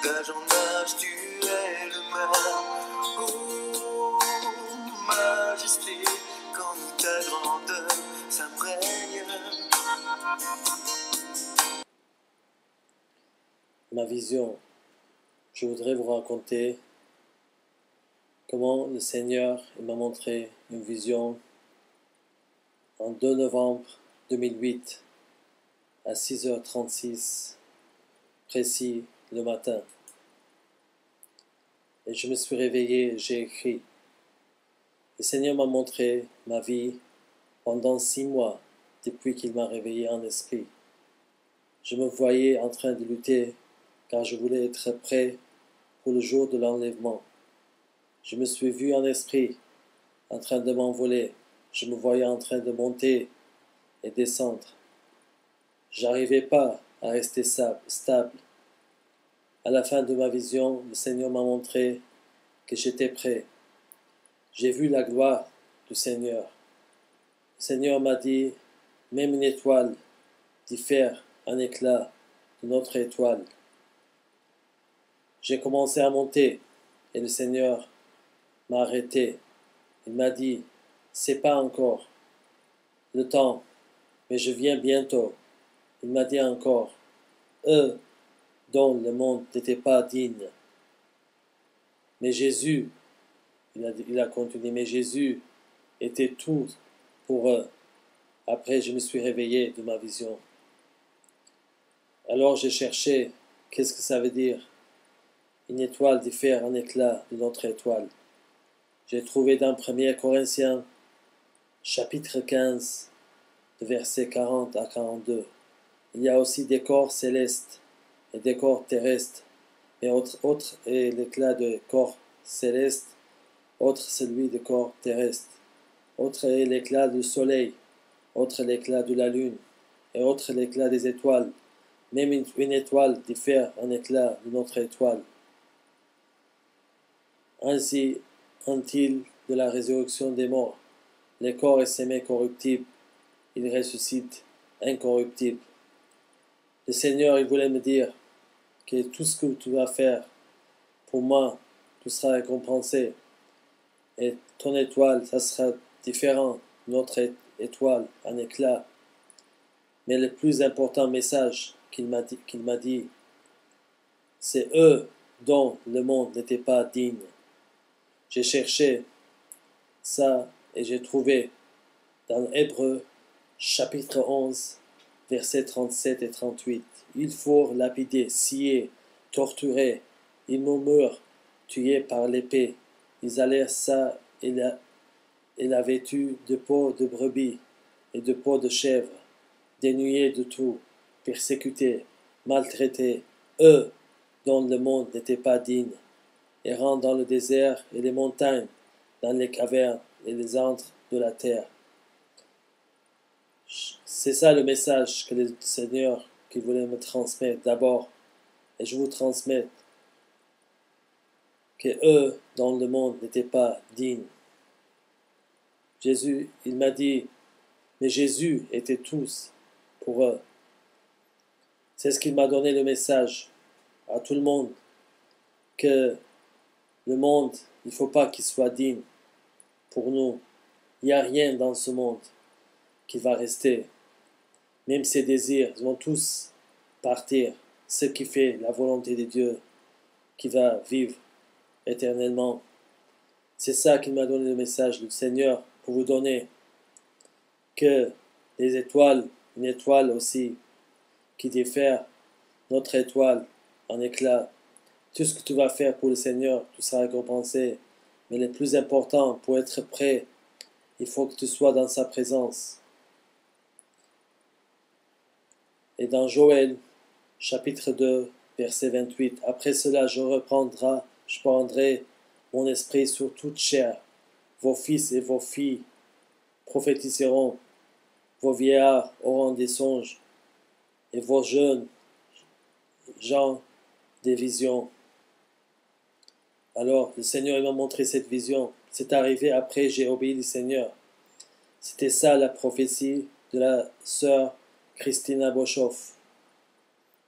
âge en âge, tu es le même. Oh, majesté, quand ta grandeur s'imprègne. Ma vision. Je voudrais vous raconter comment le Seigneur m'a montré une vision en 2 novembre 2008 à 6h36 précis le matin. Et je me suis réveillé et j'ai écrit. Le Seigneur m'a montré ma vie pendant 6 mois depuis qu'il m'a réveillé en esprit. Je me voyais en train de lutter car je voulais être prêt pour le jour de l'enlèvement. Je me suis vu en esprit en train de m'envoler. Je me voyais en train de monter et descendre. J'arrivais pas à rester stable. À la fin de ma vision, le Seigneur m'a montré que j'étais prêt. J'ai vu la gloire du Seigneur. Le Seigneur m'a dit, même une étoile diffère en éclat de notre étoile. J'ai commencé à monter et le Seigneur m'a arrêté. Il m'a dit, c'est pas encore le temps, mais je viens bientôt. Il m'a dit encore, eux dont le monde n'était pas digne. Mais Jésus, il a continué, mais Jésus était tout pour eux. Après, je me suis réveillé de ma vision. Alors j'ai cherché, qu'est-ce que ça veut dire? Une étoile diffère en éclat de notre étoile. J'ai trouvé dans 1 Corinthiens, chapitre 15, de versets 40 à 42. Il y a aussi des corps célestes et des corps terrestres, mais autre est l'éclat de corps céleste, autre celui de corps terrestre, autre est l'éclat du soleil, autre l'éclat de la lune, et autre l'éclat des étoiles. Même une étoile diffère en éclat de notre étoile. Ainsi en-t-il de la résurrection des morts. Les corps est sémé corruptible, il ressuscite incorruptible. Le Seigneur, il voulait me dire que tout ce que tu vas faire pour moi, tu seras récompensé. Et ton étoile, ça sera différent de notre étoile en éclat. Mais le plus important message qu'il m'a dit, c'est eux dont le monde n'était pas digne. J'ai cherché ça et j'ai trouvé dans Hébreux chapitre 11, versets 37 et 38. Ils furent lapidés, sciés, torturés, ils murmurent, tués par l'épée. Ils allèrent ça et la vêtue de peau de brebis et de peau de chèvre, dénués de tout, persécutés, maltraités, eux dont le monde n'était pas digne, errant dans le désert et les montagnes, dans les cavernes et les antres de la terre. C'est ça le message que le Seigneur qui voulait me transmettre d'abord, et je vous transmets que eux dont le monde n'était pas digne. Jésus, il m'a dit, mais Jésus était tous pour eux. C'est ce qu'il m'a donné le message à tout le monde, que le monde, il ne faut pas qu'il soit digne pour nous. Il n'y a rien dans ce monde qui va rester. Même ses désirs vont tous partir. Ce qui fait la volonté de Dieu, qui va vivre éternellement. C'est ça qu'il m'a donné le message du Seigneur pour vous donner que les étoiles, une étoile aussi qui diffère, notre étoile en éclat. Tout ce que tu vas faire pour le Seigneur, tu seras récompensé. Mais le plus important, pour être prêt, il faut que tu sois dans sa présence. Et dans Joël, chapitre 2, verset 28, après cela, je prendrai mon esprit sur toute chair. Vos fils et vos filles prophétiseront, vos vieillards auront des songes, et vos jeunes gens des visions. Alors, le Seigneur m'a montré cette vision. C'est arrivé après, j'ai obéi le Seigneur. C'était ça la prophétie de la sœur Christina Boschoff.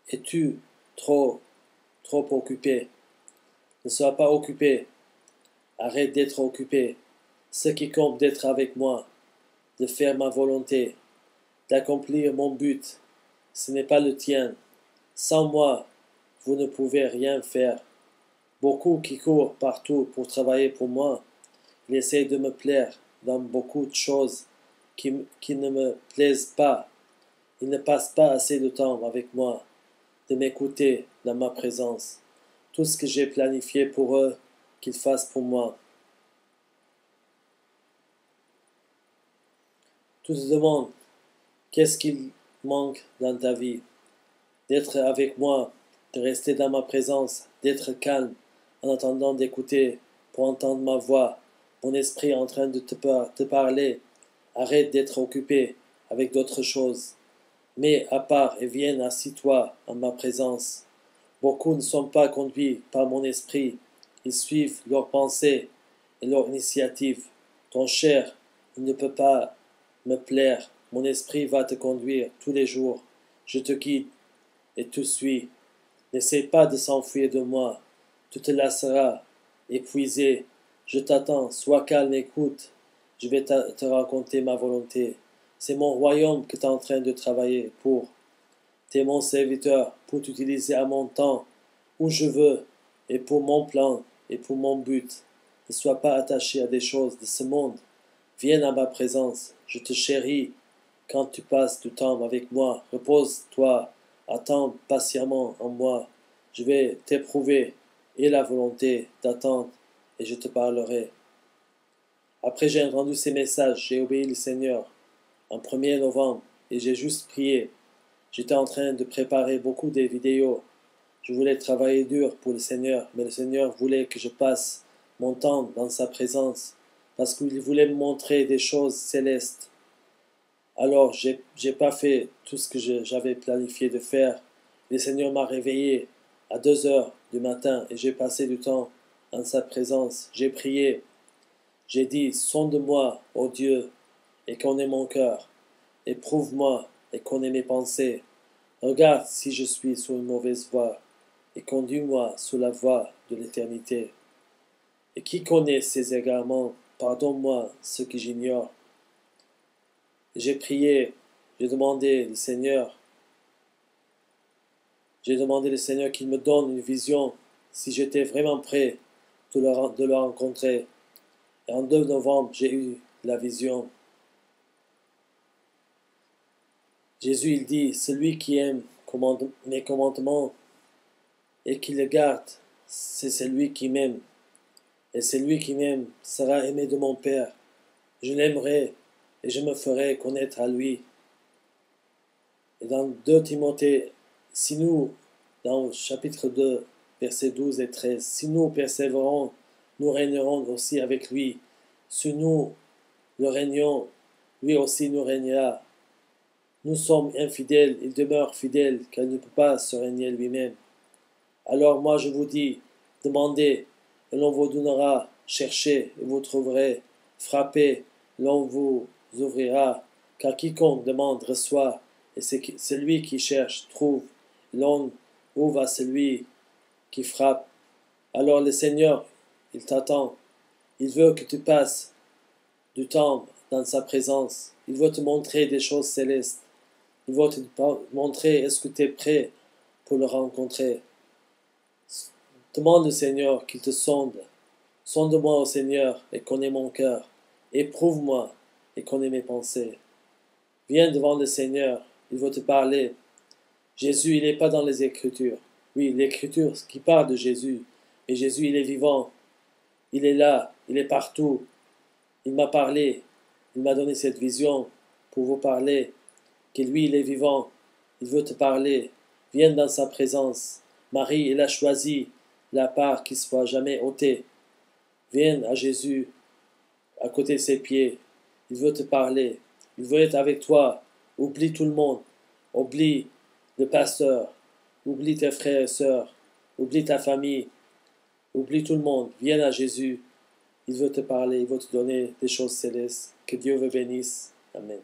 Es-tu trop trop occupé. Ne sois pas occupé. Arrête d'être occupé. Ce qui compte d'être avec moi, de faire ma volonté, d'accomplir mon but, ce n'est pas le tien. Sans moi, vous ne pouvez rien faire. Beaucoup qui courent partout pour travailler pour moi, ils essayent de me plaire dans beaucoup de choses qui ne me plaisent pas. Ils ne passent pas assez de temps avec moi, de m'écouter dans ma présence. Tout ce que j'ai planifié pour eux, qu'ils fassent pour moi. Tu te demandes, qu'est-ce qu'il manque dans ta vie? D'être avec moi, de rester dans ma présence, d'être calme en attendant d'écouter pour entendre ma voix, mon esprit en train de te parler. Arrête d'être occupé avec d'autres choses. Mets à part et viens assis-toi en ma présence. Beaucoup ne sont pas conduits par mon esprit. Ils suivent leurs pensées et leur initiative. Ton cher, il ne peut pas me plaire. Mon esprit va te conduire tous les jours. Je te guide et tu suis. N'essaie pas de s'enfuir de moi. Tu te lasseras, épuisé. Je t'attends, sois calme, écoute. Je vais te raconter ma volonté. C'est mon royaume que tu es en train de travailler pour. Tu es mon serviteur pour t'utiliser à mon temps, où je veux, et pour mon plan, et pour mon but. Ne sois pas attaché à des choses de ce monde. Viens à ma présence. Je te chéris quand tu passes du temps avec moi. Repose-toi. Attends patiemment en moi. Je vais t'éprouver et la volonté d'attendre et je te parlerai. Après j'ai entendu ces messages, j'ai obéi le Seigneur en 1er novembre et j'ai juste prié. J'étais en train de préparer beaucoup de vidéos. Je voulais travailler dur pour le Seigneur, mais le Seigneur voulait que je passe mon temps dans sa présence parce qu'il voulait me montrer des choses célestes. Alors, j'ai pas fait tout ce que j'avais planifié de faire. Le Seigneur m'a réveillé à 2 heures du matin et j'ai passé du temps en sa présence. J'ai prié. J'ai dit, sonde-moi, ô Dieu, et connais mon cœur. Éprouve-moi et connais mes pensées. Regarde si je suis sur une mauvaise voie et conduis-moi sur la voie de l'éternité. Et qui connaît ces égarements, pardonne-moi ce que j'ignore. J'ai prié, j'ai demandé le Seigneur qu'il me donne une vision si j'étais vraiment prêt de le rencontrer. Et en 2 novembre, j'ai eu la vision. Jésus, il dit, celui qui aime mes commandements et qui les garde, c'est celui qui m'aime. Et celui qui m'aime sera aimé de mon Père. Je l'aimerai et je me ferai connaître à lui. Et dans 2 Timothée, si nous, dans chapitre 2, versets 12 et 13, si nous persévérons, nous régnerons aussi avec lui. Si nous le régnons, lui aussi nous régnera. Nous sommes infidèles, il demeure fidèle, car il ne peut pas se régner lui-même. Alors moi je vous dis, demandez, et l'on vous donnera, cherchez, et vous trouverez, frappez, l'on vous ouvrira, car quiconque demande reçoit, et celui qui cherche trouve, l'on ouvre à celui qui frappe. Alors le Seigneur, il t'attend, il veut que tu passes du temps dans sa présence, il veut te montrer des choses célestes, il veut te montrer est-ce que tu es prêt pour le rencontrer. Demande au Seigneur qu'il te sonde. Sonde-moi au Seigneur et connais mon cœur. Éprouve-moi et connais mes pensées. Viens devant le Seigneur, il veut te parler. Jésus, il n'est pas dans les Écritures. Oui, l'Écriture qui parle de Jésus. Mais Jésus, il est vivant. Il est là, il est partout. Il m'a parlé. Il m'a donné cette vision pour vous parler. Que lui, il est vivant. Il veut te parler. Viens dans sa présence. Marie, il a choisi la part qui ne soit jamais ôtée. Viens à Jésus, à côté de ses pieds. Il veut te parler. Il veut être avec toi. Oublie tout le monde. Oublie le pasteur. Oublie tes frères et sœurs. Oublie ta famille. Oublie tout le monde. Viens à Jésus. Il veut te parler. Il veut te donner des choses célestes. Que Dieu vous bénisse. Amen.